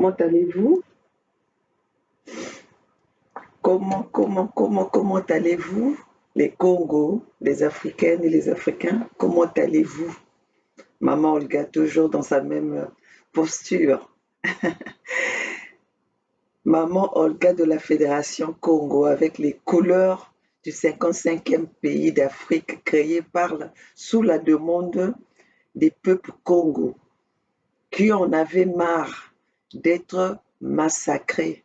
Comment allez-vous? Comment allez-vous? Les Congos, les Africaines et les Africains, comment allez-vous? Maman Olga, toujours dans sa même posture. Maman Olga de la Fédération Congo avec les couleurs du 55e pays d'Afrique créé sous la demande des peuples Congo qui en avaient marre d'être massacrés,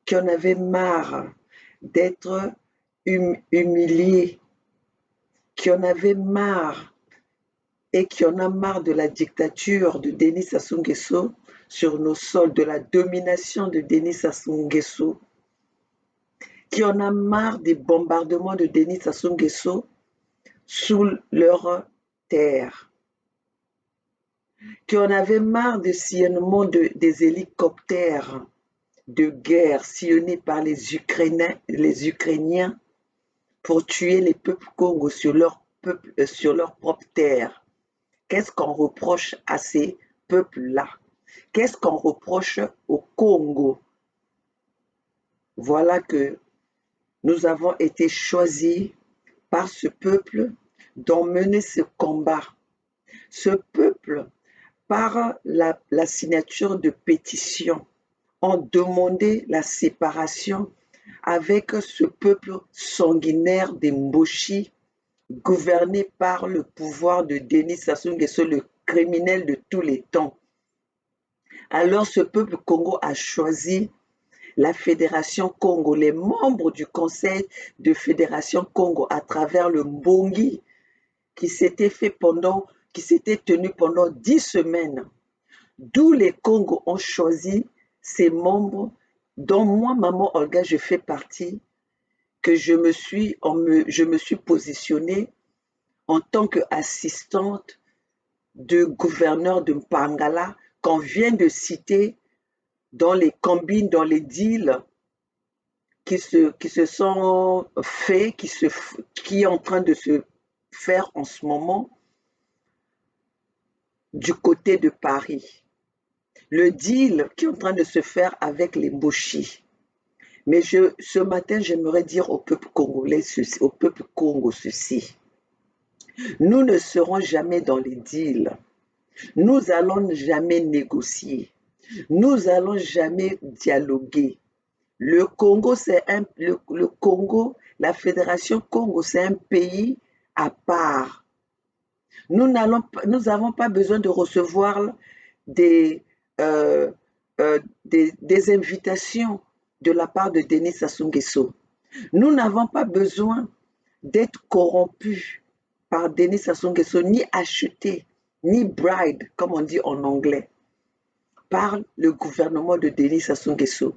qui en avaient marre d'être humiliés, qui en avaient marre et qui en a marre de la dictature de Denis Sassou Nguesso sur nos sols, de la domination de Denis Sassou Nguesso, qui en a marre des bombardements de Denis Sassou Nguesso sous leur terre, qui en avait marre du sillonnement des hélicoptères de guerre sillonnés par les Ukrainiens pour tuer les peuples Congo sur leur propre terre. Qu'est-ce qu'on reproche à ces peuples-là? Qu'est-ce qu'on reproche au Congo? Voilà que nous avons été choisis par ce peuple d'emmener ce combat. Ce peuple, par la signature de pétitions, ont demandé la séparation avec ce peuple sanguinaire des Mboshi, gouverné par le pouvoir de Denis Sassou Nguesso, le criminel de tous les temps. Alors ce peuple Congo a choisi la Fédération Congo, les membres du Conseil de Fédération Congo à travers le Mbongi qui s'était tenu pendant 10 semaines, d'où les Congos ont choisi ces membres dont moi, Maman Olga, je fais partie, que je me suis positionnée en tant qu'assistante de gouverneur de Mpangala qu'on vient de citer dans les combines, dans les deals qui se sont faits, qui est en train de se faire en ce moment du côté de Paris. Le deal qui est en train de se faire avec les Mboshi. Mais ce matin, j'aimerais dire au peuple congolais, au peuple Congo ceci. Nous ne serons jamais dans les deals. Nous n'allons jamais négocier. Nous n'allons jamais dialoguer. Le Congo, la Fédération Congo, c'est un pays à part. Nous n'avons pas besoin de recevoir des invitations de la part de Denis Sassou Nguesso. Nous n'avons pas besoin d'être corrompus par Denis Sassou Nguesso, ni achetés, ni bribed, comme on dit en anglais, par le gouvernement de Denis Sassou Nguesso.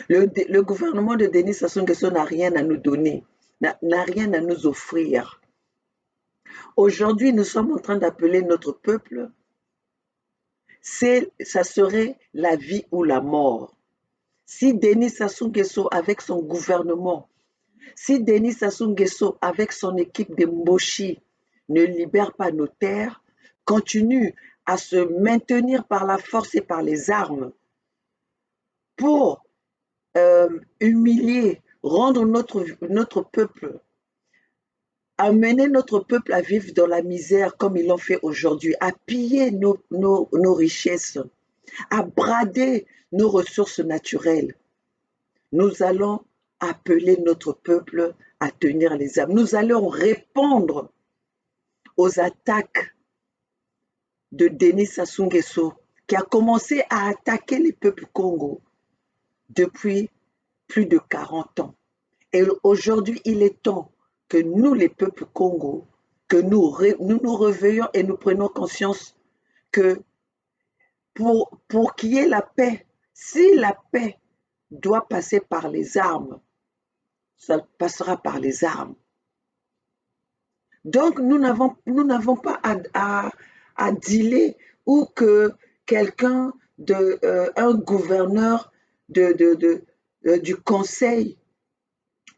Le gouvernement de Denis Sassou Nguesso n'a rien à nous donner, n'a rien à nous offrir. Aujourd'hui, nous sommes en train d'appeler notre peuple. Ça serait la vie ou la mort. Si Denis Sassou Nguesso avec son gouvernement, si Denis Sassou Nguesso avec son équipe de Mboshi ne libère pas nos terres, continue à se maintenir par la force et par les armes pour humilier, rendre notre peuple, amener notre peuple à vivre dans la misère comme ils l'ont fait aujourd'hui, à piller nos richesses, à brader nos ressources naturelles. Nous allons appeler notre peuple à tenir les armes. Nous allons répondre aux attaques de Denis Sassou Nguesso, qui a commencé à attaquer les peuples Congo depuis plus de 40 ans. Et aujourd'hui, il est temps que nous, les peuples Congo, que nous nous réveillons et nous prenons conscience que pour qu'il y ait la paix, si la paix doit passer par les armes, ça passera par les armes. Donc, nous n'avons pas à dealer ou que quelqu'un, un gouverneur du conseil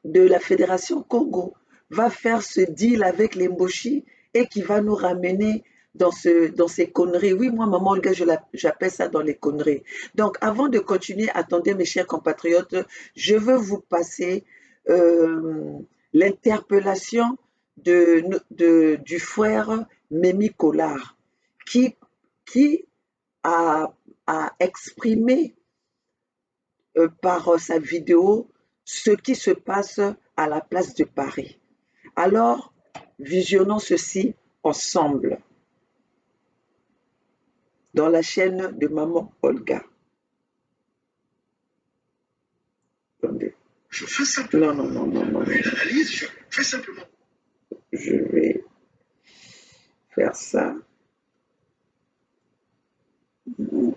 de la Fédération Congo va faire ce deal avec les Mboshi et qui va nous ramener dans ces conneries. Oui, moi, maman Olga, j'appelle ça dans les conneries. Donc, avant de continuer, attendez, mes chers compatriotes, je veux vous passer euh, l'interpellation du frère Mémi Collard, qui, qui a, a exprimé par sa vidéo ce qui se passe à la place de Paris. Alors, visionnons ceci ensemble dans la chaîne de Maman Olga. Attendez. Je fais simplement Non. une analyse, je fais simplement. Je vais faire ça. Non.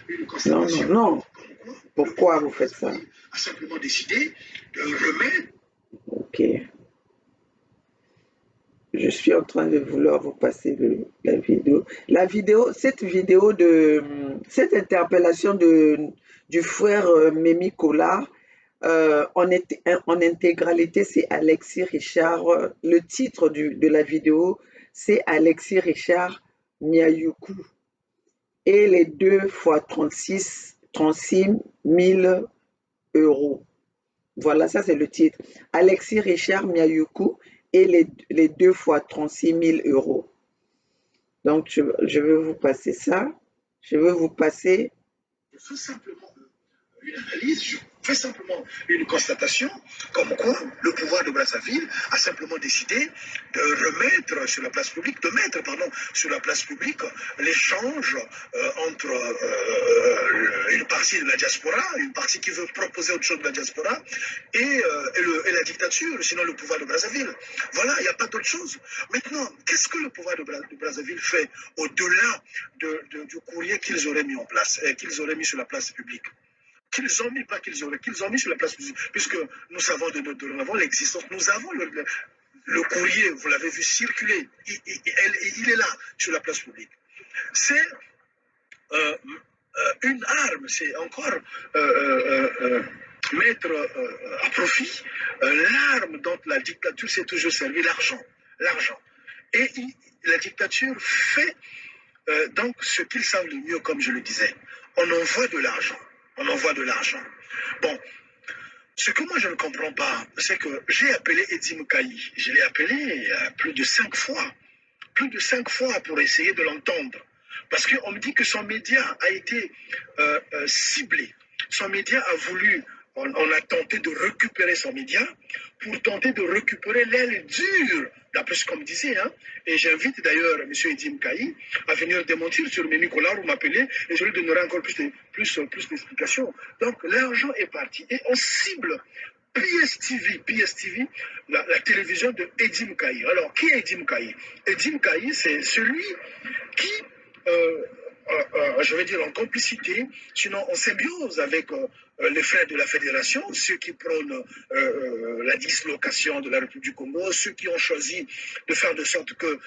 Une constatation. Non. Pourquoi vous faites ça? A simplement décidé de remettre. Ok. Je suis en train de vouloir vous passer la vidéo. Cette interpellation du frère Mémi Collard, en intégralité, c'est Alexis Richard. Le titre de la vidéo, c'est Alexis Richard Miayuku. Et les 2 fois 36 000 euros. Voilà, ça c'est le titre. Alexis Richard Miayuku et les 2 fois 36 000 euros. Donc, je vais vous passer ça. Je vais vous passer. Je fais simplement une analyse, je fais simplement une constatation, comme quoi le pouvoir de Brazzaville a simplement décidé de remettre sur la place publique, de mettre, pardon, sur la place publique l'échange entre une partie de la diaspora, une partie qui veut proposer autre chose de la diaspora, et la dictature, sinon le pouvoir de Brazzaville. Voilà, il n'y a pas d'autre chose. Maintenant, qu'est-ce que le pouvoir de Brazzaville fait au-delà du courrier qu'ils auraient mis en place, qu'ils auraient mis sur la place publique? Qu'ils ont mis, pas qu'ils auraient, qu'ils ont mis sur la place publique, puisque nous savons nous avons l'existence, nous avons le courrier, vous l'avez vu circuler, il est là, sur la place publique. C'est une arme, c'est encore mettre à profit l'arme dont la dictature s'est toujours servi, l'argent. Et la dictature fait donc ce qu'ils savent le mieux, comme je le disais. On envoie de l'argent. Bon, ce que moi je ne comprends pas, c'est que j'ai appelé Eddie Moukaï. Je l'ai appelé plus de 5 fois. Plus de 5 fois pour essayer de l'entendre. Parce qu'on me dit que son média a été ciblé. Son média a voulu, on a tenté de récupérer son média pour tenter de récupérer l'aile dure, d'après ce qu'on me disait. Hein. Et j'invite d'ailleurs M. Edim Kaï à venir démentir sur mes Nicolas ou m'appeler et je lui donnerai encore plus d'explications. Donc l'argent est parti et on cible PSTV, la télévision de Edim Kaï. Alors, qui est Edim Kaï? Edim Kaï, c'est celui qui, je vais dire en complicité, sinon en symbiose avec les frères de la fédération, ceux qui prônent la dislocation de la République du Congo, ceux qui ont choisi de faire de sorte que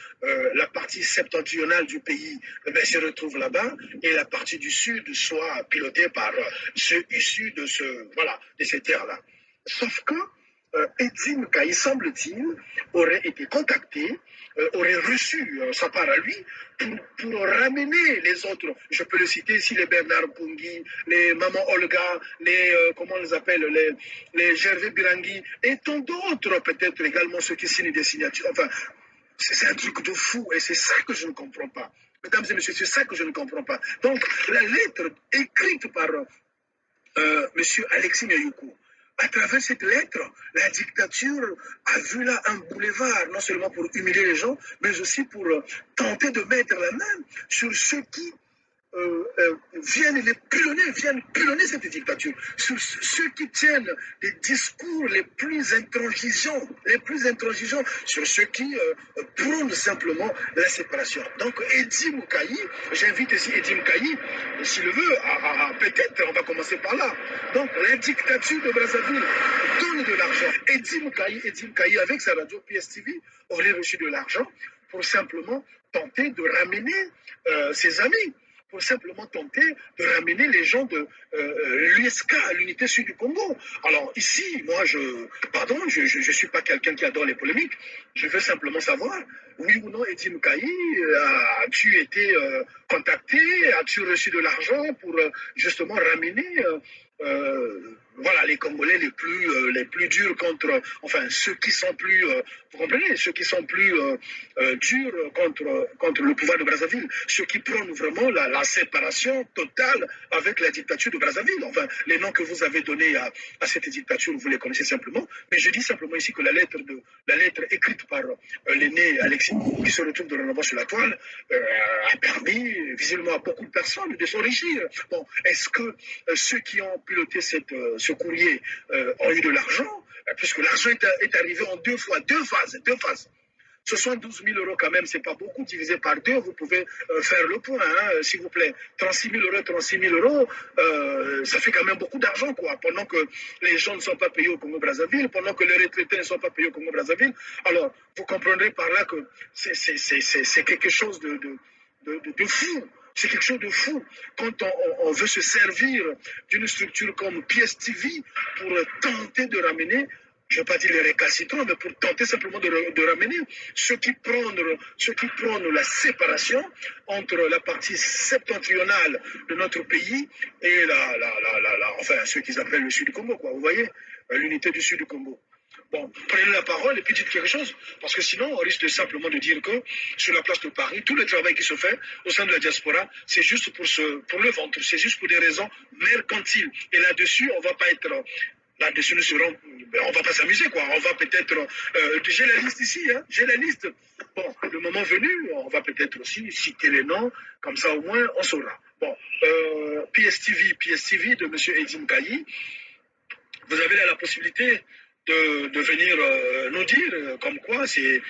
la partie septentrionale du pays se retrouve là-bas et la partie du sud soit pilotée par ceux issus de ces terres-là. Sauf que Edim Kaï, semble-t-il, aurait été contacté, aurait reçu sa part à lui pour ramener les autres. Je peux le citer ici, les Bernard Pungui, les Maman Olga, comment on les appelle, les Gervais Birangui, et tant d'autres peut-être également ceux qui signent des signatures. Enfin, c'est un truc de fou et c'est ça que je ne comprends pas. Mesdames et messieurs, c'est ça que je ne comprends pas. Donc, la lettre écrite par M. Alexis Miayuku, à travers cette lettre, la dictature a vu là un boulevard, non seulement pour humilier les gens, mais aussi pour tenter de mettre la main sur ceux qui viennent pilonner cette dictature, sur ceux qui tiennent les discours les plus intransigeants, sur ceux qui prônent simplement la séparation. Donc Eddie Moukaï, j'invite ici Eddie Moukaï, s'il le veut, peut-être on va commencer par là. Donc la dictature de Brazzaville donne de l'argent. Eddie Moukaï avec sa radio PSTV aurait reçu de l'argent pour simplement tenter de ramener ses amis, pour simplement tenter de ramener les gens de l'USK à l'unité sud du Congo. Alors ici, moi, pardon, je ne suis pas quelqu'un qui adore les polémiques, je veux simplement savoir, oui ou non, Edim Kaï, as-tu été contacté, as-tu reçu de l'argent pour justement ramener voilà, les Congolais les plus durs contre, enfin, ceux qui sont plus, vous comprenez, ceux qui sont plus durs contre le pouvoir de Brazzaville, ceux qui prônent vraiment la séparation totale avec la dictature de Brazzaville. Enfin, les noms que vous avez donnés à cette dictature, vous les connaissez simplement, mais je dis simplement ici que la lettre écrite par l'aîné Alexis, qui se retrouve de renouveau sur la toile, a permis visiblement à beaucoup de personnes de s'enrichir. Bon, est-ce que ceux qui ont piloté ce courrier ont eu de l'argent, puisque l'argent est arrivé en deux phases. 72 000 euros quand même, c'est pas beaucoup, divisé par deux, vous pouvez faire le point, hein, s'il vous plaît. 36 000 euros, ça fait quand même beaucoup d'argent, quoi, pendant que les gens ne sont pas payés au Congo-Brazzaville, pendant que les retraités ne sont pas payés au Congo-Brazzaville. Alors, vous comprendrez par là que c'est quelque chose de fou. C'est quelque chose de fou quand on veut se servir d'une structure comme PSTV pour tenter de ramener, je ne vais pas dire les récalcitrants, mais pour tenter simplement de ramener ceux qui prônent la séparation entre la partie septentrionale de notre pays et enfin, ceux qu'ils appellent le sud du Congo, quoi. Vous voyez, l'unité du sud du Congo. Bon, prenez la parole et puis dites quelque chose, parce que sinon, on risque simplement de dire que sur la place de Paris, tout le travail qui se fait au sein de la diaspora, c'est juste pour le ventre, c'est juste pour des raisons mercantiles. Et là-dessus, on ne va pas être... Là-dessus, on va pas s'amuser, quoi. On va peut-être... j'ai la liste ici, hein, j'ai la liste. Bon, le moment venu, on va peut-être aussi citer les noms, comme ça au moins, on saura. Bon, PSTV de M. Edim Kayi, vous avez là la possibilité de venir nous dire comme quoi c'est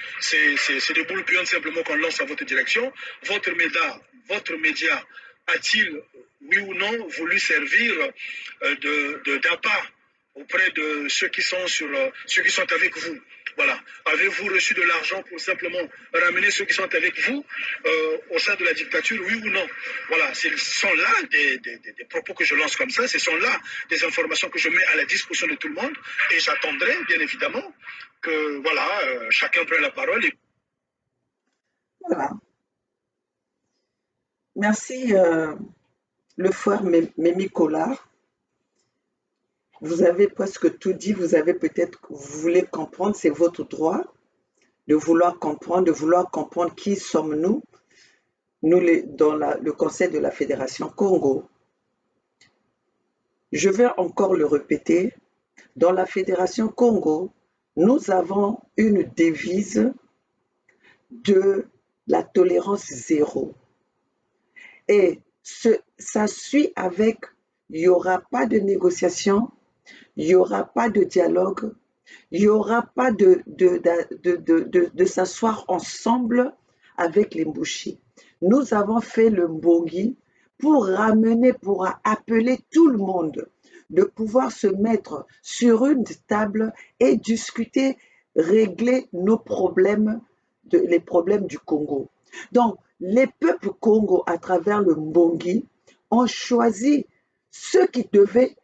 des boules puantes simplement qu'on lance à votre direction. Votre média a-t-il, oui ou non, voulu servir d'appât auprès de ceux qui sont avec vous? Voilà. Avez-vous reçu de l'argent pour simplement ramener ceux qui sont avec vous au sein de la dictature, oui ou non? Voilà, ce sont là des propos que je lance comme ça, ce sont là des informations que je mets à la disposition de tout le monde, et j'attendrai, bien évidemment, que voilà, chacun prenne la parole. Voilà. Merci, le frère Mémi Collard. Vous avez presque tout dit, vous voulez comprendre, c'est votre droit de vouloir comprendre qui sommes-nous, dans le Conseil de la Fédération Congo. Je vais encore le répéter, dans la Fédération Congo, nous avons une devise de la tolérance zéro. Et ça suit avec, il n'y aura pas de négociation, il n'y aura pas de dialogue, il n'y aura pas de s'asseoir ensemble avec les Mbushi. Nous avons fait le Mbongi pour appeler tout le monde, de pouvoir se mettre sur une table et discuter, régler nos problèmes, les problèmes du Congo. Donc, les peuples Congo, à travers le Mbongi, ont choisi ceux qui devaient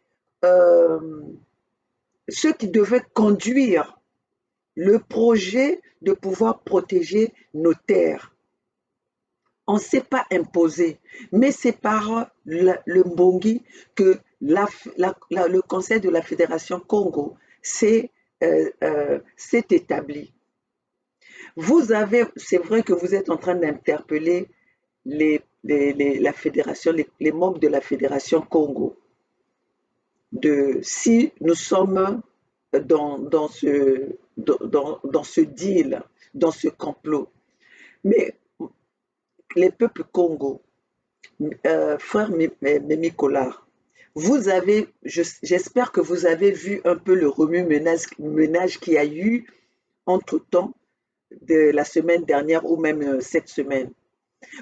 conduire le projet de pouvoir protéger nos terres. On ne s'est pas imposé, mais c'est par le Mbongi que le Conseil de la Fédération Congo s'est établi. C'est vrai que vous êtes en train d'interpeller la fédération, les membres de la Fédération Congo, si nous sommes dans ce deal, dans ce complot. Mais les peuples Congo, frère Mémi Collard, j'espère que vous avez vu un peu le remue-ménage qu'il y a eu entre-temps de la semaine dernière ou même cette semaine.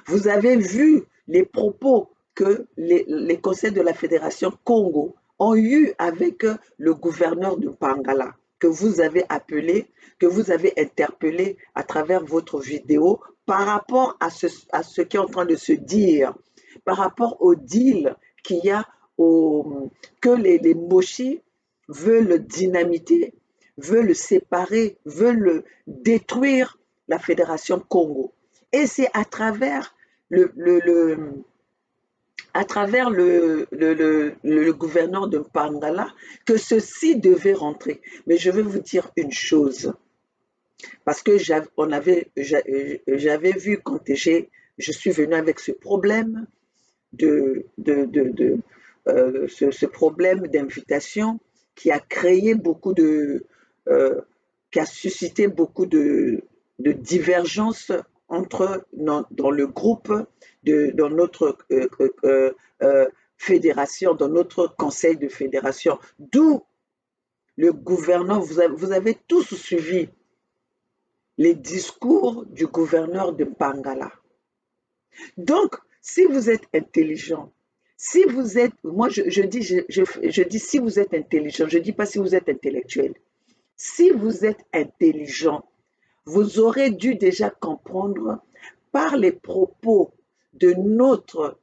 Vous avez vu les propos que les conseils de la Fédération Congo ont eu avec le gouverneur de Pangala, que vous avez appelé, que vous avez interpellé à travers votre vidéo par rapport à ce qui est en train de se dire. par rapport au deal qu'il y a, que les Moshi veulent dynamiter, veulent séparer, veulent détruire la Fédération Congo. Et c'est à travers le gouverneur de Pangala que ceci devait rentrer. Mais je vais vous dire une chose, parce que j'avais vu quand je suis venue avec ce problème ce problème d'invitation qui a créé euh, qui a suscité beaucoup de divergences dans le groupe, dans notre fédération, dans notre conseil de fédération. D'où le gouverneur, vous avez tous suivi les discours du gouverneur de Pangala. Donc, si vous êtes intelligent, si vous êtes, moi je dis si vous êtes intelligent, je ne dis pas si vous êtes intellectuel. Si vous êtes intelligent, vous aurez dû déjà comprendre par les propos de notre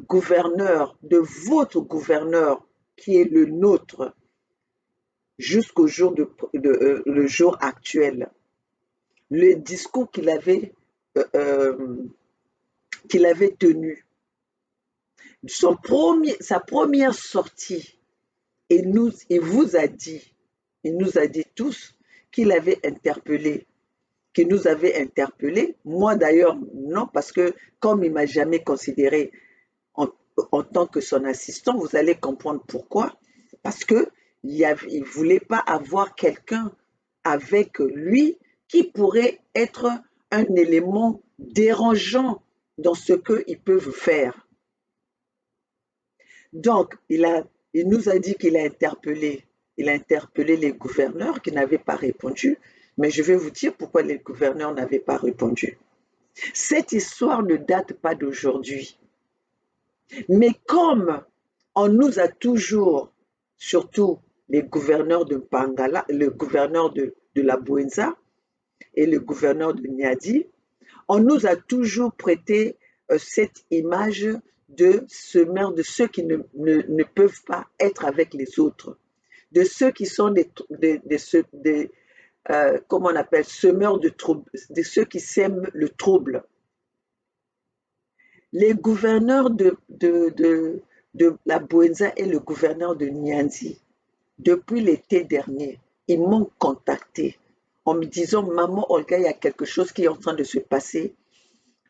gouverneur, de votre gouverneur qui est le nôtre jusqu'au jour le jour actuel, le discours euh, qu'il avait tenu, sa première sortie, il nous a dit tous qu'il avait interpellé, qu'il nous avait interpellé. Moi d'ailleurs, non, parce que comme il ne m'a jamais considéré en, en tant que son assistant, vous allez comprendre pourquoi. Parce qu'il ne voulait pas avoir quelqu'un avec lui qui pourrait être un élément dérangeant dans ce qu'ils peuvent faire. Donc, il nous a dit qu'il a interpellé les gouverneurs qui n'avaient pas répondu, mais je vais vous dire pourquoi les gouverneurs n'avaient pas répondu. Cette histoire ne date pas d'aujourd'hui. Mais comme on nous a toujours, surtout les gouverneurs de Pangala, le gouverneur de la Bouenza et le gouverneur de Niadi, on nous a toujours prêté cette image de semeurs, de ceux qui ne peuvent pas être avec les autres, de ceux qui sont comment on appelle, semeurs de troubles, de ceux qui sèment le trouble. Les gouverneurs de la Bouenza et le gouverneur de Niandi, depuis l'été dernier, ils m'ont contacté en me disant, maman Olga, il y a quelque chose qui est en train de se passer.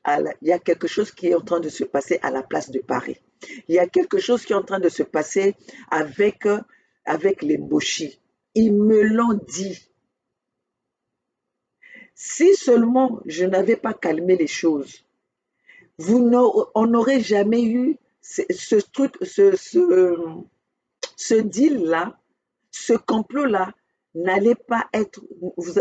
Il y a quelque chose qui est en train de se passer à la place de Paris. Il y a quelque chose qui est en train de se passer avec les Moshi. Ils me l'ont dit. Si seulement je n'avais pas calmé les choses, on n'aurait jamais eu ce truc, ce deal-là, ce complot-là n'allait pas être,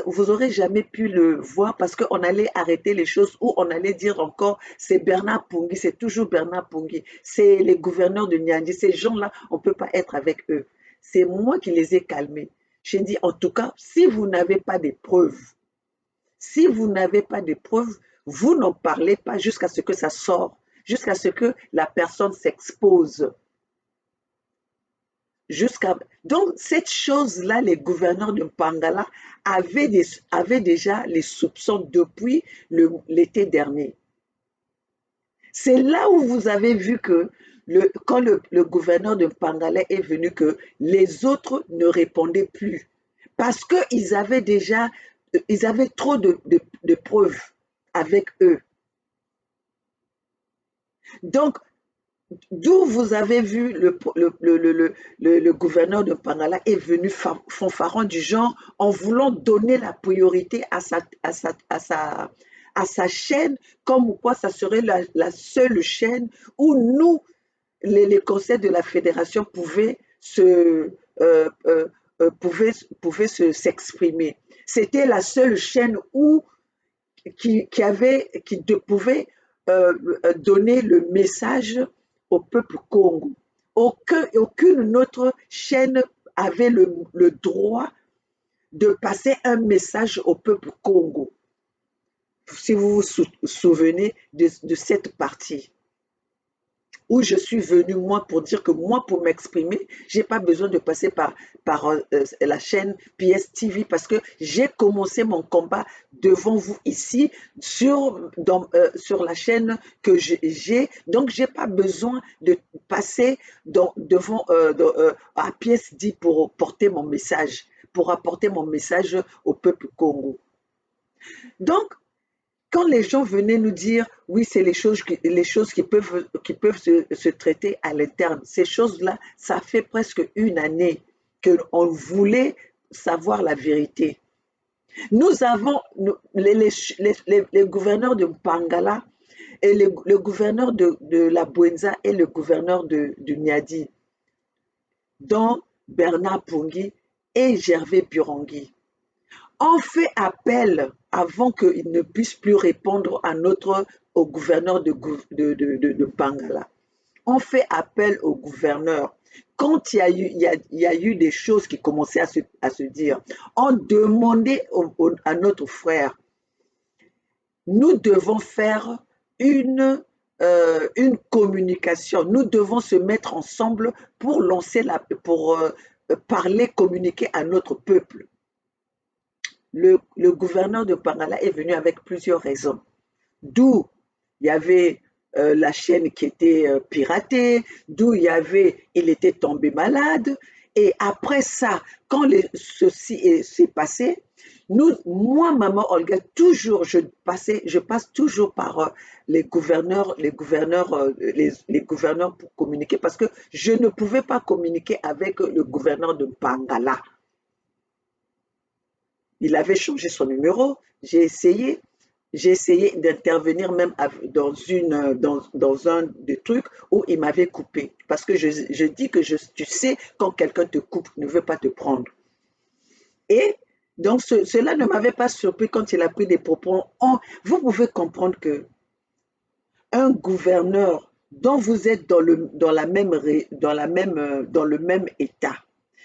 vous aurez jamais pu le voir parce qu'on allait arrêter les choses ou on allait dire encore c'est Bernard Pungui, c'est toujours Bernard Pungui, c'est les gouverneurs de Niandi, ces gens-là, on ne peut pas être avec eux. C'est moi qui les ai calmés. J'ai dit en tout cas, si vous n'avez pas de preuves, si vous n'avez pas de preuves, vous n'en parlez pas jusqu'à ce que ça sorte, jusqu'à ce que la personne s'expose. Donc, cette chose-là, les gouverneurs de Pangala avaient déjà les soupçons depuis l'été dernier. C'est là où vous avez vu que quand le gouverneur de Pangala est venu, que les autres ne répondaient plus. Parce qu'ils avaient trop de preuves avec eux. Donc, d'où vous avez vu le gouverneur de Pangala est venu fanfaron du genre en voulant donner la priorité à sa chaîne, comme quoi ça serait la seule chaîne où nous, les conseils de la fédération pouvaient s'exprimer. C'était la seule chaîne qui pouvait donner le message au peuple Congo. Aucune autre chaîne avait le droit de passer un message au peuple Congo. si vous vous souvenez de cette partie où je suis venue, moi, pour dire que moi, pour m'exprimer, j'ai pas besoin de passer par la chaîne PSTV parce que j'ai commencé mon combat devant vous ici sur la chaîne que j'ai. Donc, j'ai pas besoin de passer devant à PSD pour porter mon message, pour apporter mon message au peuple Congo. Donc, quand les gens venaient nous dire, oui, c'est les choses qui peuvent se traiter à l'interne, ces choses-là, ça fait presque une année qu'on voulait savoir la vérité. Nous avons les gouverneurs de Mpangala et le gouverneur de la Bouenza et le gouverneur de Niadi, dont Bernard Pungui et Gervais Burangui ont fait appel avant qu'il ne puisse plus répondre au gouverneur de Pangala. On fait appel au gouverneur. Quand il y a eu des choses qui commençaient à se dire, on demandait à notre frère, nous devons faire une communication, nous devons se mettre ensemble pour parler, communiquer à notre peuple. Le gouverneur de Pangala est venu avec plusieurs raisons. D'où il y avait la chaîne qui était piratée, d'où il était tombé malade. Et après ça, quand ceci s'est passé, moi, maman Olga, toujours, je passe toujours par les gouverneurs pour communiquer parce que je ne pouvais pas communiquer avec le gouverneur de Pangala. Il avait changé son numéro. J'ai essayé d'intervenir même dans un des trucs où il m'avait coupé. Parce que je dis que tu sais, quand quelqu'un te coupe, ne veut pas te prendre. Et donc, cela ne m'avait pas surpris quand il a pris des propos. Vous pouvez comprendre que un gouverneur dont vous êtes dans le même état,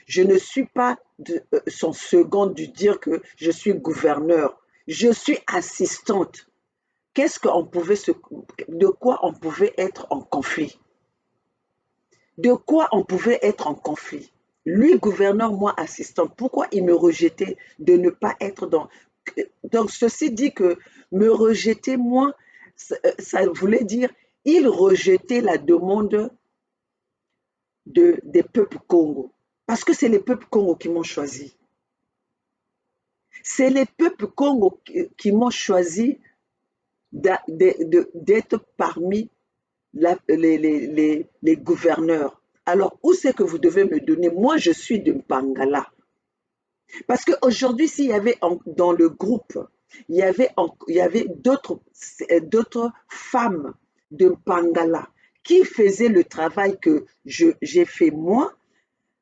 je ne suis pas son second de dire que je suis gouverneur. Je suis assistante. De quoi on pouvait être en conflit? De quoi on pouvait être en conflit? Lui, gouverneur, moi, assistante. Pourquoi il me rejetait de ne pas être dans... Donc, ceci dit que me rejeter, moi, ça voulait dire, il rejetait la demande des peuples Congo. Parce que c'est les peuples Congo qui m'ont choisi. C'est les peuples Congo qui m'ont choisi d'être parmi les gouverneurs. Alors, où c'est que vous devez me donner? Moi, je suis de Mpangala. Parce qu'aujourd'hui, s'il y avait dans le groupe, il y avait d'autres femmes de Mpangala qui faisaient le travail que j'ai fait moi,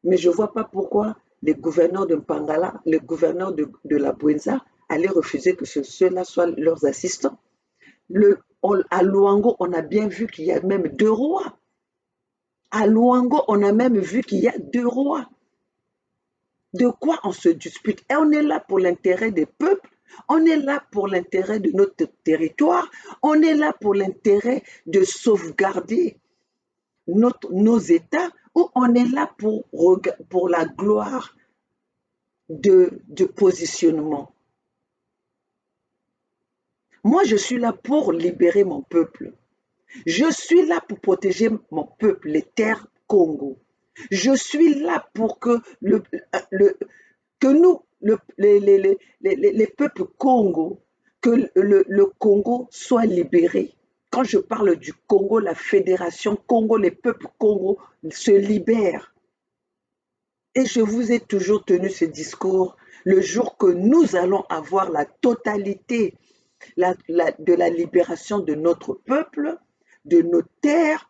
mais je ne vois pas pourquoi les gouverneurs de Mpangala, les gouverneurs de la Bouenza allaient refuser que ceux-là soient leurs assistants. À Luango, on a bien vu qu'il y a même 2 rois. À Luango, on a même vu qu'il y a 2 rois. De quoi on se dispute? Et on est là pour l'intérêt des peuples, on est là pour l'intérêt de notre territoire, on est là pour l'intérêt de sauvegarder nos États, ou on est là pour la gloire de positionnement. Moi, je suis là pour libérer mon peuple. Je suis là pour protéger mon peuple, les terres Congo. Je suis là pour que les peuples Congo, que le Congo soit libéré. Quand je parle du Congo, la fédération Congo, les peuples Congo se libèrent. Et je vous ai toujours tenu ce discours le jour que nous allons avoir la totalité de la libération de notre peuple, de nos terres.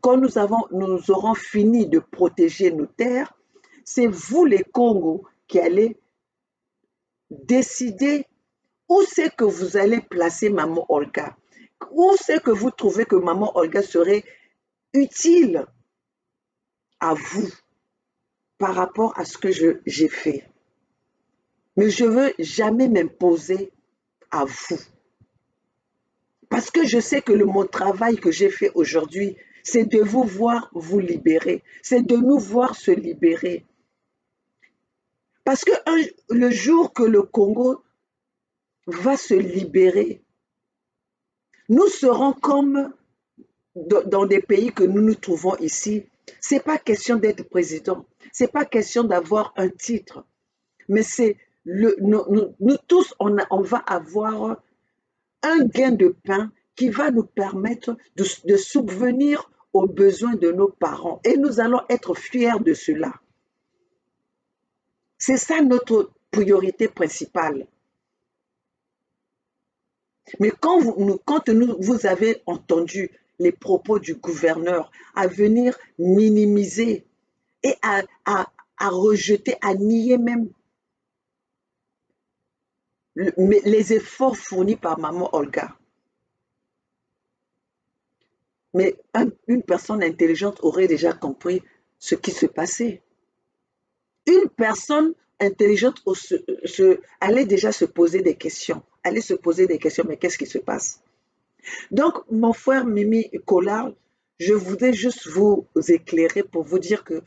Quand nous aurons fini de protéger nos terres, c'est vous les Congos qui allez décider où c'est que vous allez placer Maman Olga. Où c'est que vous trouvez que Maman Olga serait utile à vous par rapport à ce que j'ai fait. Mais je ne veux jamais m'imposer à vous. Parce que je sais que mon travail que j'ai fait aujourd'hui, c'est de vous voir vous libérer, c'est de nous voir se libérer. Parce que le jour que le Congo va se libérer, nous serons comme dans des pays que nous nous trouvons ici. Ce n'est pas question d'être président, ce n'est pas question d'avoir un titre, mais c'est nous tous, on va avoir un gain de pain qui va nous permettre de subvenir aux besoins de nos parents. Et nous allons être fiers de cela. C'est ça notre priorité principale. Mais quand vous avez entendu les propos du gouverneur à venir minimiser et à rejeter, à nier même les efforts fournis par maman Olga. Mais une personne intelligente aurait déjà compris ce qui se passait. Une personne intelligente allait déjà se poser des questions. Allait se poser des questions, mais qu'est-ce qui se passe? Donc, mon frère Mimi Collard, je voudrais juste vous éclairer pour vous dire que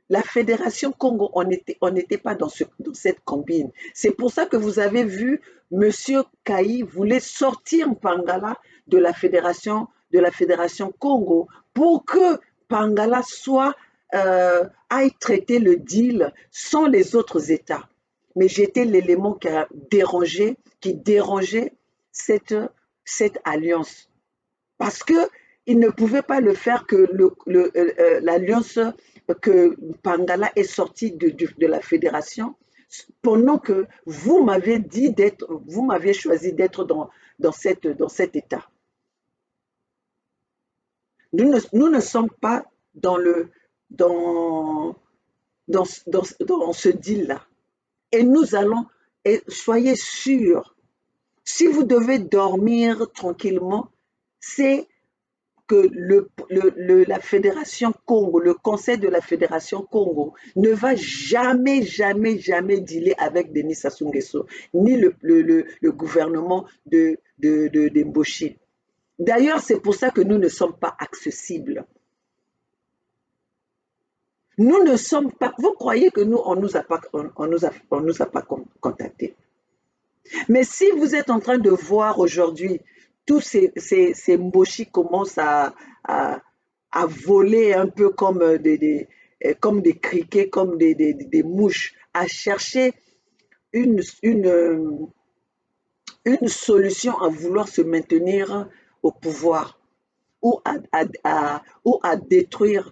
la Fédération Congo, on n'était pas dans cette combine. C'est pour ça que vous avez vu M. Kaï voulait sortir Pangala de la Fédération Congo pour que Pangala aille traiter le deal sans les autres États. Mais j'étais l'élément qui dérangeait cette alliance. Parce qu'il ne pouvait pas le faire que l'alliance que Pangala est sorti de la fédération pendant que vous m'avez choisi d'être dans cet état. Nous ne sommes pas dans ce deal-là. Et nous allons, et soyez sûrs, si vous devez dormir tranquillement, c'est que la Fédération Congo, le conseil de la Fédération Congo ne va jamais, jamais, jamais dealer avec Denis Sassou Nguesso, ni le gouvernement de Mboshi. D'ailleurs, c'est pour ça que nous ne sommes pas accessibles. Nous ne sommes pas. Vous croyez que nous, on nous a pas contactés. Mais si vous êtes en train de voir aujourd'hui tous ces Mboshi commencent à voler un peu comme des criquets, comme des mouches, à chercher une solution à vouloir se maintenir au pouvoir ou à détruire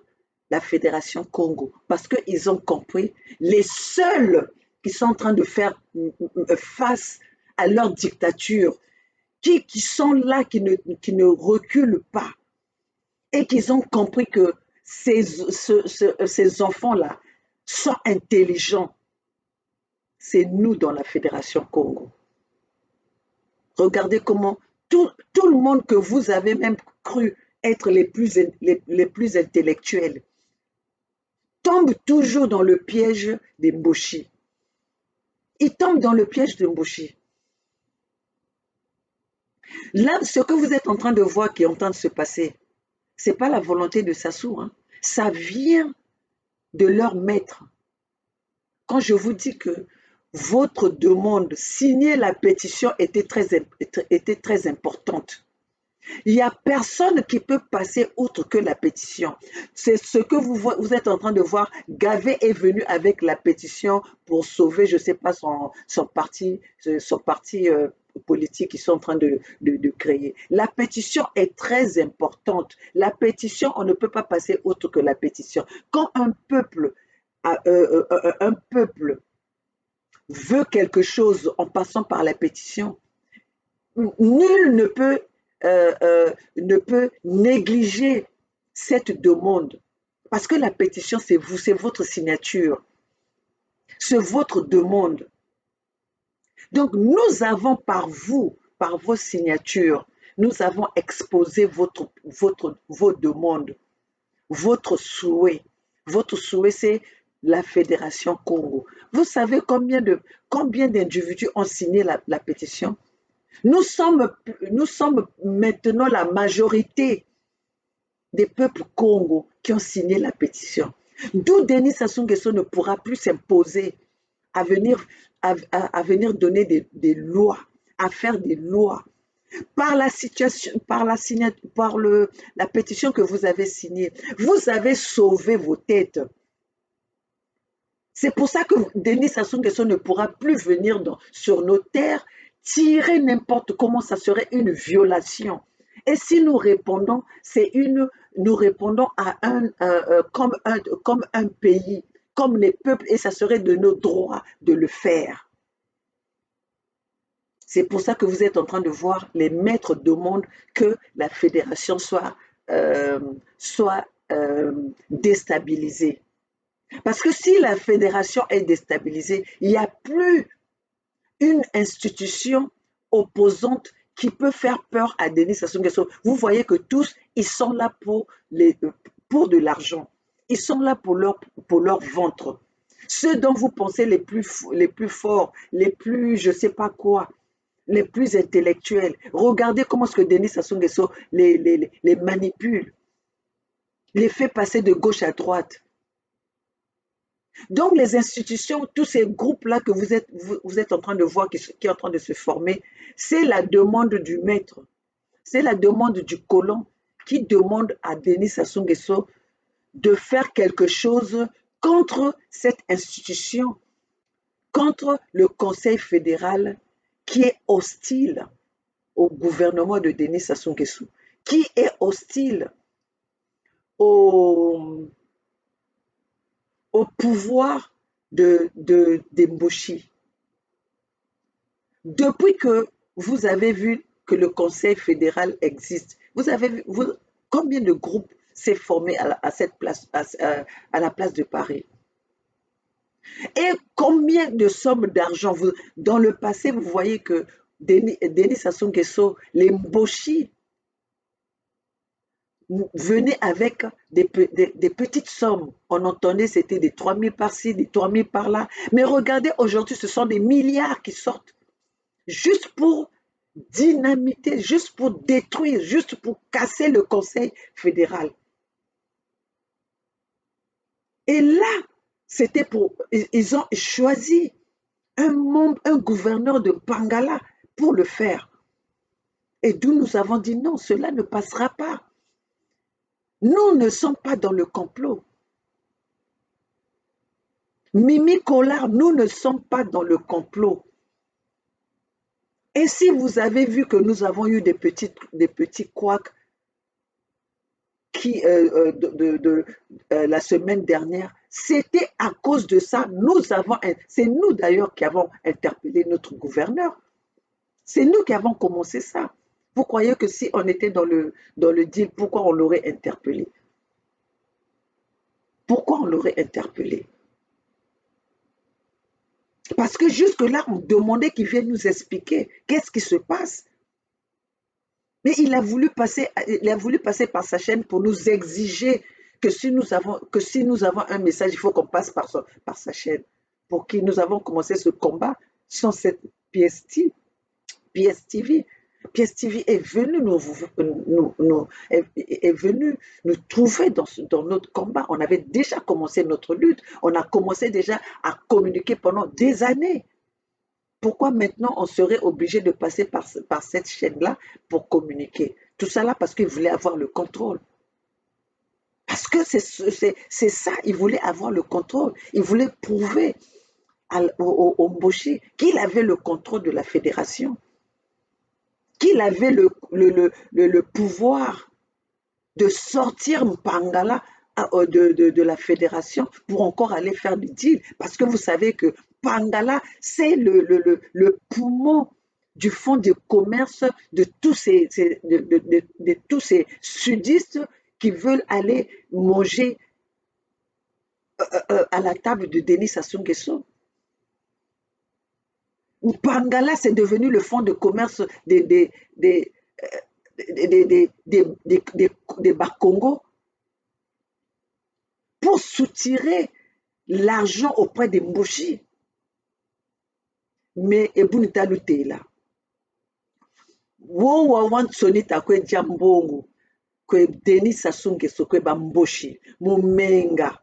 la Fédération Congo. Parce qu'ils ont compris, les seuls qui sont en train de faire face à leur dictature, qui sont là, qui ne reculent pas, et qu'ils ont compris que ces enfants-là sont intelligents. C'est nous dans la Fédération Congo. Regardez comment tout le monde que vous avez même cru être les plus intellectuels tombe toujours dans le piège des Mboshi. Ils tombent dans le piège de Mboshi. Là, ce que vous êtes en train de voir qui est en train de se passer, ce n'est pas la volonté de Sassou. Hein. Ça vient de leur maître. Quand je vous dis que votre demande, signer la pétition était très importante. Il n'y a personne qui peut passer outre que la pétition. C'est ce que vous êtes en train de voir. Gavé est venu avec la pétition pour sauver, je ne sais pas, son parti politique qu'ils sont en train de créer. La pétition est très importante. La pétition, on ne peut pas passer outre que la pétition. Quand un peuple veut quelque chose en passant par la pétition, nul ne peut négliger cette demande. Parce que la pétition, c'est vous, c'est votre signature. C'est votre demande. Donc, nous avons par vos signatures, nous avons exposé vos demandes, votre souhait. Votre souhait, c'est la Fédération Congo. Vous savez combien d'individus ont signé la pétition? Nous sommes, nous sommes maintenant la majorité des peuples Congo qui ont signé la pétition. D'où Denis Sassou Nguesso ne pourra plus s'imposer à venir, à venir donner des lois, à faire des lois. Par la situation, la pétition que vous avez signée, vous avez sauvé vos têtes. C'est pour ça que Denis Sassou Nguesso ne pourra plus venir sur nos terres tirer n'importe comment, ça serait une violation. Et si nous répondons, nous répondons à comme un pays, comme les peuples, et ça serait de nos droits de le faire. C'est pour ça que vous êtes en train de voir les maîtres demandent que la fédération euh, soit déstabilisée. Parce que si la fédération est déstabilisée, il n'y a plus une institution opposante qui peut faire peur à Denis Sassou Nguesso. Vous voyez que tous, ils sont là pour de l'argent. Ils sont là pour leur ventre. Ceux dont vous pensez les plus forts, les plus je ne sais pas quoi, les plus intellectuels. Regardez comment est-ce que Denis Sassou Nguesso les manipule, les fait passer de gauche à droite. Donc les institutions, tous ces groupes-là que vous êtes en train de voir qui est en train de se former, c'est la demande du maître, c'est la demande du colon qui demande à Denis Sassou Nguesso de faire quelque chose contre cette institution, contre le Conseil fédéral qui est hostile au gouvernement de Denis Sassou Nguesso, qui est hostile au, au pouvoir de Mboshi. Depuis que vous avez vu que le Conseil fédéral existe, vous avez vu combien de groupes s'est formé à cette place, à la place de Paris? Et combien de sommes d'argent dans le passé, vous voyez que Denis Sassou Nguesso, les Mboshi, venaient avec des petites sommes. On entendait c'était des 3 000 par-ci, des 3 000 par-là. Mais regardez, aujourd'hui, ce sont des milliards qui sortent juste pour dynamiter, juste pour détruire, juste pour casser le Conseil fédéral. Et là, c'était pour... Ils ont choisi un gouverneur de Bangala pour le faire. Et d'où nous avons dit non, cela ne passera pas. Nous ne sommes pas dans le complot. Mimi Collard, nous ne sommes pas dans le complot. Et si vous avez vu que nous avons eu des petits couacs la semaine dernière, c'était à cause de ça. C'est nous d'ailleurs qui avons interpellé notre gouverneur. C'est nous qui avons commencé ça. Vous croyez que si on était dans le deal, pourquoi on l'aurait interpellé? Pourquoi on l'aurait interpellé? Parce que jusque-là, on demandait qu'il vienne nous expliquer qu'est-ce qui se passe. Mais il a voulu passer par sa chaîne pour nous exiger que si nous avons un message, il faut qu'on passe par sa chaîne. Pour qui nous avons commencé ce combat sans cette PSTV. PSTV est venu nous trouver dans notre combat. On avait déjà commencé notre lutte. On a commencé déjà à communiquer pendant des années. Pourquoi maintenant on serait obligé de passer par cette chaîne-là pour communiquer? Tout ça là parce qu'il voulait avoir le contrôle. Parce que c'est ça, il voulait avoir le contrôle. Il voulait prouver au Mboshi qu'il avait le contrôle de la fédération, qu'il avait le pouvoir de sortir Mpangala de la fédération pour encore aller faire du deal. Parce que vous savez que Pangala, c'est le poumon du fonds de commerce de tous ces sudistes qui veulent aller manger à la table de Denis Sassou Nguesso. Pangala, c'est devenu le fonds de commerce des Bakongo pour soutirer l'argent auprès des Mboshi. Mais Ebunita Lutela. wo wa wan tsoni ta kwe jambongo kwe Denis Sassou Nguesso kwe bamboshi mumenga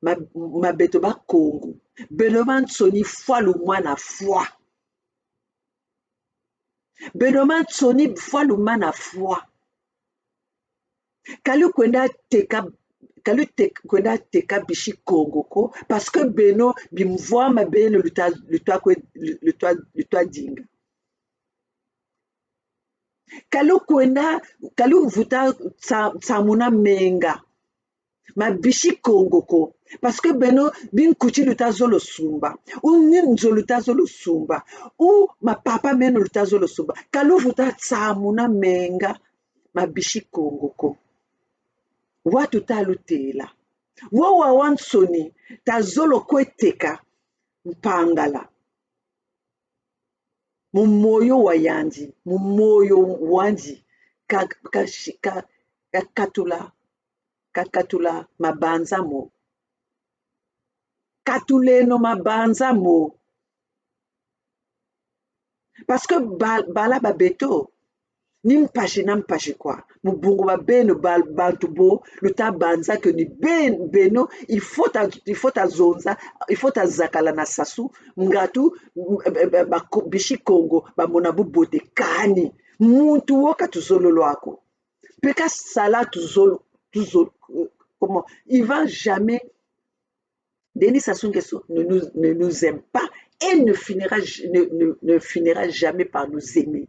mabeto bakongo beno bansoni fwalu mwana fwa beno bansoni fwalu mwana fwa kalu kwenda teka bishi kongo ko parce que beno bimvwama beno lutwa dinga kalu vuta tsamuna menga mabishi kongo ko parce que beno binkuchi lutazo lo sumba ou ninzo lutazo lo sumba ou mapapa meno lutazo lo sumba kalu vuta tsamuna menga mabishi kongo ko watu talutela wowa wansoni tazolo kweteka mpangala mumoyo wa yandi mumoyo wandi kakatula mabanza mo katuleno mabanza mo parce que bala babeto ni mpashi na mpashi kwa mubungu babeno bantu bo luta banza ke ni beno il faut azonza il faut azakala na sasu ngatu bishi kongo bamona bubote kani muntu woka tuzololo ako peka sala tuzolo comment il va jamais Denis Sassou Nguesso ne nous aime pas et ne finira jamais par nous aimer.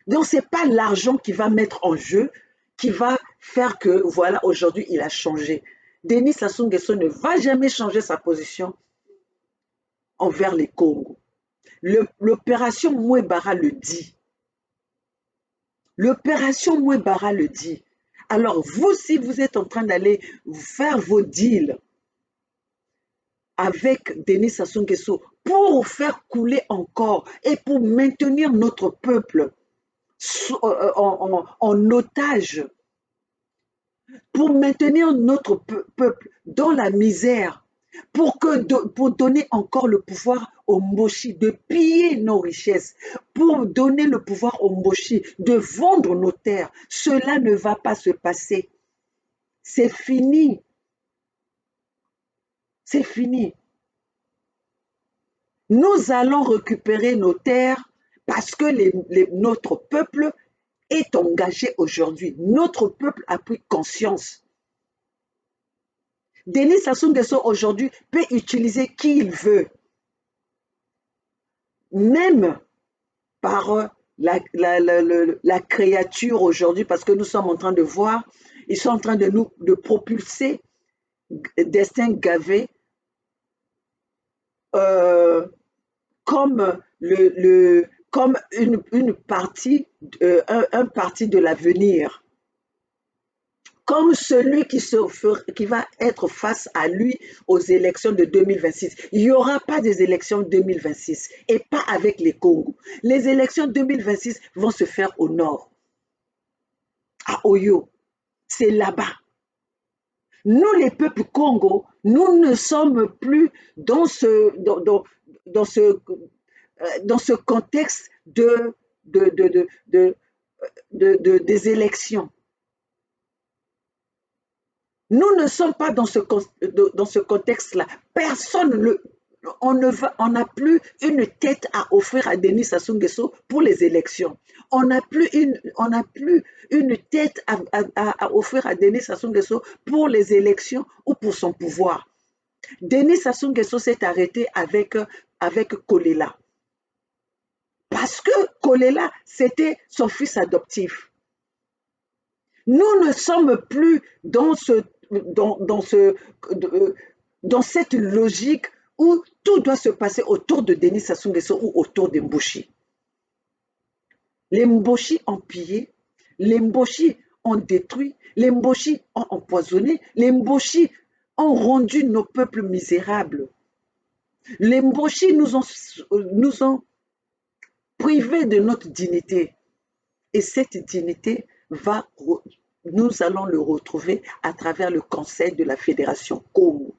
Donc, ce n'est pas l'argent qui va mettre en jeu, qui va faire que, voilà, aujourd'hui, il a changé. Denis Sassou Nguesso ne va jamais changer sa position envers les Congos. L'opération Mouebara le dit. L'opération Mouebara le dit. Alors, vous, si vous êtes en train d'aller faire vos deals avec Denis Sassou Nguesso pour faire couler encore et pour maintenir notre peuple en otage, pour maintenir notre peuple dans la misère, pour donner encore le pouvoir aux Mboshi de piller nos richesses, pour donner le pouvoir aux Mboshi de vendre nos terres. Cela ne va pas se passer. C'est fini. C'est fini. Nous allons récupérer nos terres parce que notre peuple est engagé aujourd'hui. Notre peuple a pris conscience. Denis Sassou Nguesso aujourd'hui peut utiliser qui il veut. Même par la créature aujourd'hui, parce que nous sommes en train de voir, ils sont en train de propulser Destin Gavé comme comme une partie, un parti de l'avenir, comme celui qui va être face à lui aux élections de 2026. Il n'y aura pas des élections 2026 et pas avec les Congos. Les élections 2026 vont se faire au nord, à Oyo. C'est là-bas. Nous, les peuples Congo, nous ne sommes plus dans ce contexte des élections. Nous ne sommes pas dans ce contexte-là. Personne, on n'a plus une tête à offrir à Denis Sassou Nguesso pour les élections. On n'a plus une tête à offrir à Denis Sassou Nguesso pour les élections ou pour son pouvoir. Denis Sassou Nguesso s'est arrêté avec Kolela. Parce que Kolela, c'était son fils adoptif. Nous ne sommes plus dans cette logique où tout doit se passer autour de Denis Sassou Nguesso ou autour des Mboshi. Les Mboshi ont pillé, les Mboshi ont détruit, les Mboshi ont empoisonné, les Mboshi ont rendu nos peuples misérables. Les Mboshi nous ont privés de notre dignité. Et cette dignité nous allons le retrouver à travers le conseil de la Fédération Congo.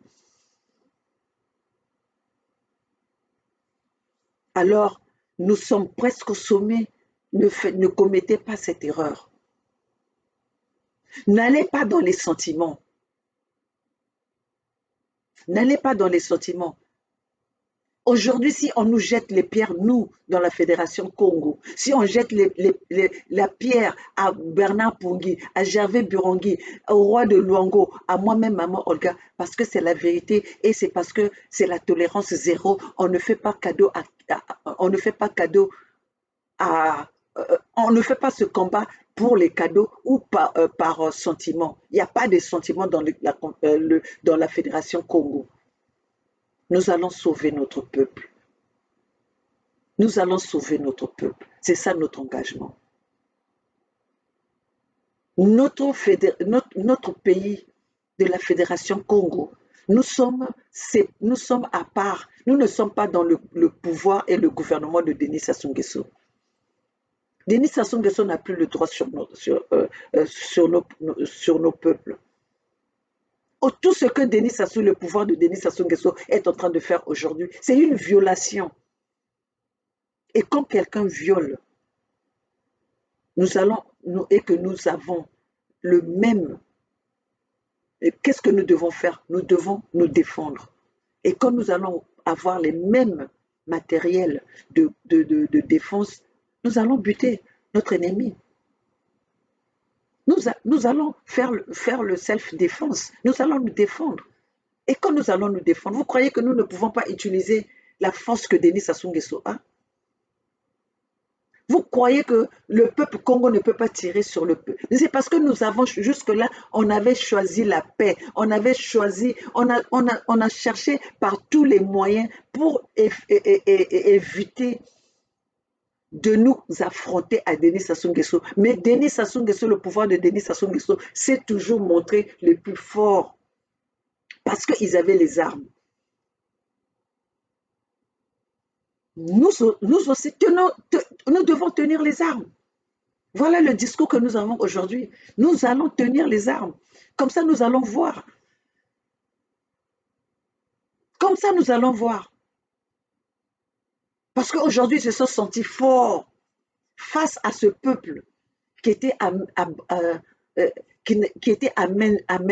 Alors, Nous sommes presque au sommet. Ne commettez pas cette erreur. N'allez pas dans les sentiments. N'allez pas dans les sentiments. Aujourd'hui, si on nous jette les pierres, nous, dans la Fédération Congo, si on jette la pierre à Bernard Pungui, à Gervais Burongui, au roi de Luango, à moi-même, maman Olga, parce que c'est la vérité et c'est parce que c'est la tolérance zéro, on ne fait pas cadeau on ne fait pas cadeau on ne fait pas ce combat pour les cadeaux ou par sentiment. Il n'y a pas de sentiment dans la Fédération Congo. Nous allons sauver notre peuple. Nous allons sauver notre peuple. C'est ça notre engagement. Notre pays de la Fédération Congo, nous sommes à part. Nous ne sommes pas dans le pouvoir et le gouvernement de Denis Sassou Nguesso. Denis Sassou Nguesso n'a plus le droit sur nos peuples. Tout ce que le pouvoir de Denis Sassou Nguesso est en train de faire aujourd'hui, c'est une violation. Et quand quelqu'un viole, et que nous avons le même, qu'est-ce que nous devons faire? Nous devons nous défendre. Et quand nous allons avoir les mêmes matériels de défense, nous allons buter notre ennemi. Nous allons faire le self-défense. Nous allons nous défendre. Et quand nous allons nous défendre, vous croyez que nous ne pouvons pas utiliser la force que Denis Sassou Nguesso a? Vous croyez que le peuple Congo ne peut pas tirer sur le peuple? C'est parce que nous avons, jusque-là, on avait choisi la paix. On avait choisi, on a cherché par tous les moyens pour éviter de nous affronter à Denis Sassou Nguesso. Mais Denis Sassou Nguesso, le pouvoir de Denis Sassou Nguesso, s'est toujours montré le plus fort parce qu'ils avaient les armes. Nous aussi, nous devons tenir les armes. Voilà le discours que nous avons aujourd'hui. Nous allons tenir les armes. Comme ça, nous allons voir. Comme ça, nous allons voir. Parce qu'aujourd'hui, ils se sont sentis forts face à ce peuple qui était à main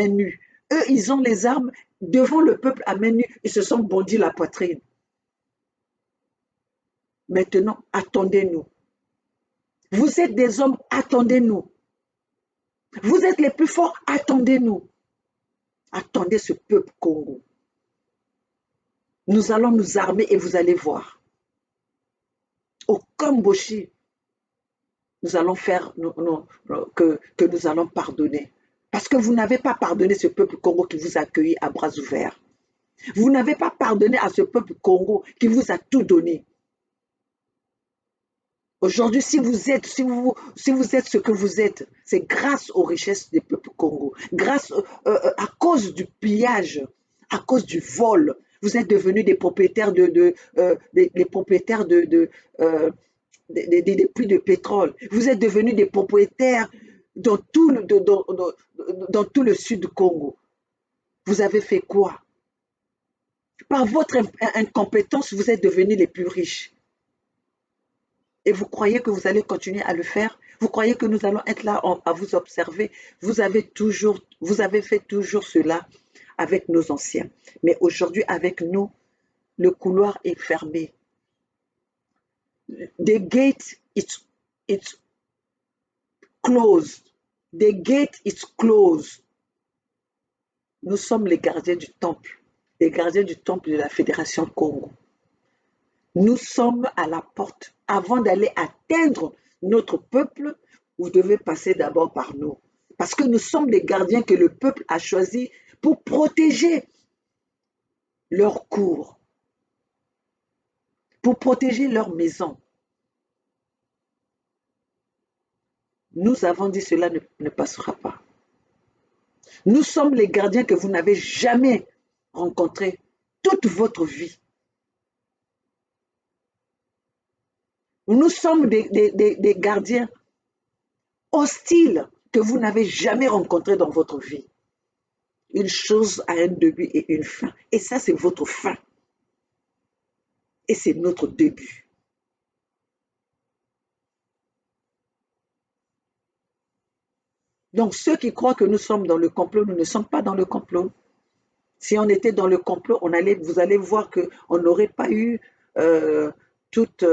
nue. Eux, ils ont les armes devant le peuple à main nue. Ils se sont bondis la poitrine. Maintenant, attendez-nous. Vous êtes des hommes, attendez-nous. Vous êtes les plus forts, attendez-nous. Attendez ce peuple Congo. Nous allons nous armer et vous allez voir. Au Kambochi, nous allons faire que nous allons pardonner. Parce que vous n'avez pas pardonné ce peuple Congo qui vous a accueilli à bras ouverts. Vous n'avez pas pardonné à ce peuple Congo qui vous a tout donné. Aujourd'hui, si vous êtes ce que vous êtes, c'est grâce aux richesses des peuples Congo, grâce à cause du pillage, à cause du vol. Vous êtes devenus des propriétaires des puits de pétrole. Vous êtes devenus des propriétaires dans tout le sud du Congo. Vous avez fait quoi? Par votre incompétence, vous êtes devenus les plus riches. Et vous croyez que vous allez continuer à le faire? Vous croyez que nous allons être là à vous observer? Vous avez fait toujours cela avec nos anciens. Mais aujourd'hui, avec nous, le couloir est fermé. The gate it's closed. The gate is closed. Nous sommes les gardiens du temple de la Fédération Congo. Nous sommes à la porte. Avant d'aller atteindre notre peuple, vous devez passer d'abord par nous. Parce que nous sommes les gardiens que le peuple a choisis pour protéger leur cour, pour protéger leur maison. Nous avons dit cela ne passera pas. Nous sommes les gardiens que vous n'avez jamais rencontrés toute votre vie. Nous sommes des gardiens hostiles que vous n'avez jamais rencontrés dans votre vie. Une chose a un début et une fin. Et ça, c'est votre fin. Et c'est notre début. Donc, ceux qui croient que nous sommes dans le complot, nous ne sommes pas dans le complot. Si on était dans le complot, vous allez voir qu'on n'aurait pas eu toutes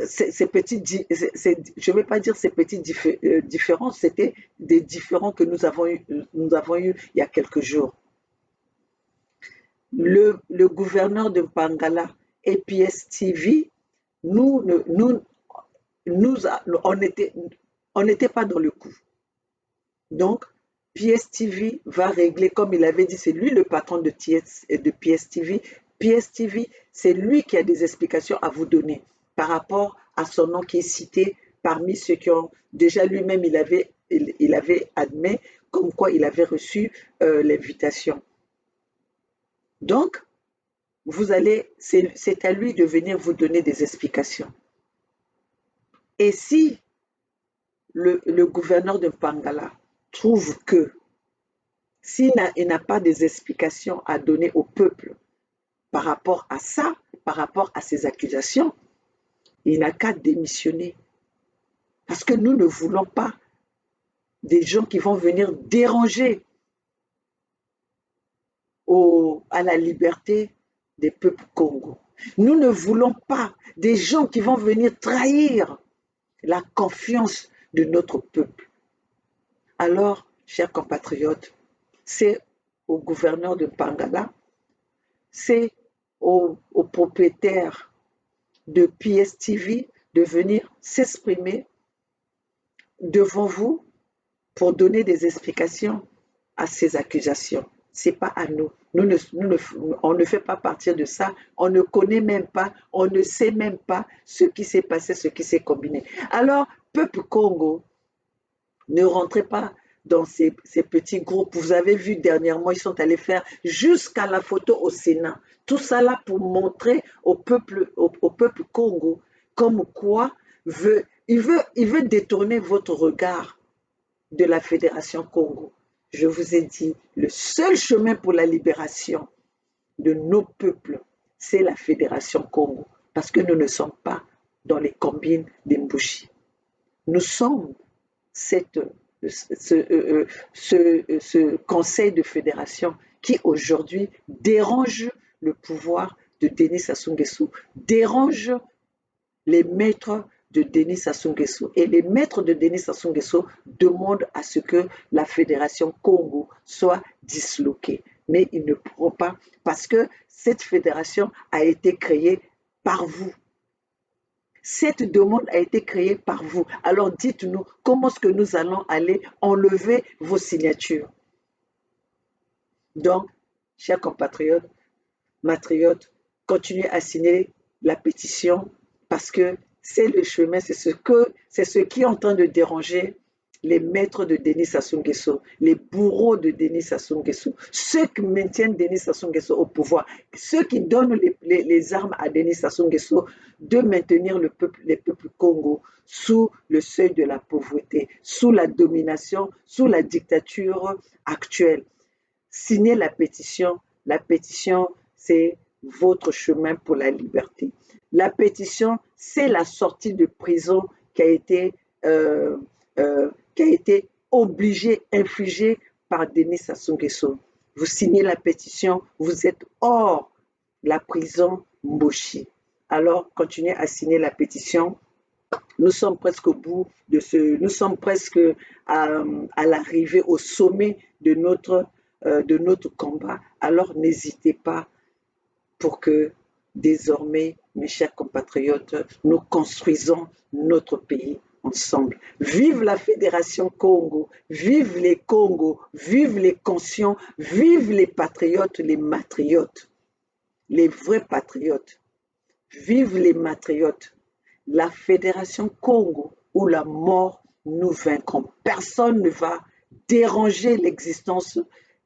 ces petites, je ne vais pas dire ces petites différences, c'était des différends que nous avons eu il y a quelques jours. Le gouverneur de Mpangala et PSTV, nous, on n'était pas dans le coup. Donc, PSTV va régler, comme il avait dit, c'est lui le patron de PSTV. PSTV, c'est lui qui a des explications à vous donner par rapport à son nom qui est cité parmi ceux qui ont déjà lui-même, il avait admis comme quoi il avait reçu l'invitation. Donc, c'est à lui de venir vous donner des explications. Et si le gouverneur de Mpangala trouve que s'il n'a pas des explications à donner au peuple par rapport à ça, par rapport à ces accusations, il n'a qu'à démissionner. Parce que nous ne voulons pas des gens qui vont venir déranger à la liberté des peuples congolais. Nous ne voulons pas des gens qui vont venir trahir la confiance de notre peuple. Alors, chers compatriotes, c'est au gouverneur de Mpangala, c'est aux propriétaires de PSTV de venir s'exprimer devant vous pour donner des explications à ces accusations. Ce n'est pas à nous. On ne fait pas partie de ça. On ne connaît même pas, on ne sait même pas ce qui s'est passé, ce qui s'est combiné. Alors, peuple Congo, ne rentrez pas dans ces petits groupes. Vous avez vu dernièrement, ils sont allés faire jusqu'à la photo au Sénat. Tout ça là pour montrer au peuple Congo comme quoi il veut détourner votre regard de la Fédération Congo. Je vous ai dit, le seul chemin pour la libération de nos peuples, c'est la Fédération Congo. Parce que nous ne sommes pas dans les combines d'Imbushi. Nous sommes ce conseil de fédération qui aujourd'hui dérange le pouvoir de Denis Sassou Nguesso, dérange les maîtres de Denis Sassou Nguesso. Et les maîtres de Denis Sassou Nguesso demandent à ce que la Fédération Congo soit disloquée. Mais ils ne pourront pas parce que cette fédération a été créée par vous. Cette demande a été créée par vous. Alors dites-nous, comment est-ce que nous allons aller enlever vos signatures? Donc, chers compatriotes, matriotes, continuez à signer la pétition parce que c'est le chemin, c'est ce qui est en train de déranger les maîtres de Denis Sassou Nguesso, les bourreaux de Denis Sassou Nguesso, ceux qui maintiennent Denis Sassou Nguesso au pouvoir, ceux qui donnent les armes à Denis Sassou Nguesso de maintenir les peuples Congo sous le seuil de la pauvreté, sous la domination, sous la dictature actuelle. Signez la pétition. La pétition, c'est votre chemin pour la liberté. La pétition, c'est la sortie de prison qui a été obligée, infligée par Denis Sassou Nguesso. Vous signez la pétition, vous êtes hors la prison Mboshi. Alors, continuez à signer la pétition. Nous sommes presque au bout nous sommes presque à l'arrivée au sommet de notre combat. Alors, n'hésitez pas pour que désormais, mes chers compatriotes, nous construisons notre pays ensemble. Vive la Fédération Congo, vive les Congos, vive les conscients, vive les patriotes, les matriotes, les vrais patriotes. Vive les matriotes. La Fédération Congo ou la mort, nous vaincrons. Personne ne va déranger l'existence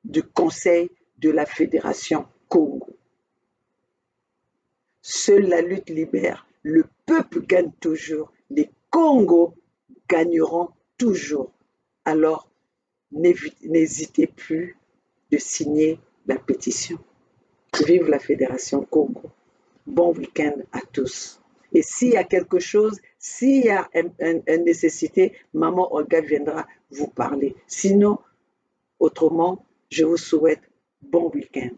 du Conseil de la Fédération Congo. Seule la lutte libère. Le peuple gagne toujours. Les Congos gagneront toujours. Alors, n'hésitez plus de signer la pétition. Vive la Fédération Congo. Bon week-end à tous. Et s'il y a quelque chose, s'il y a une nécessité, Maman Olga viendra vous parler. Sinon, autrement, je vous souhaite bon week-end.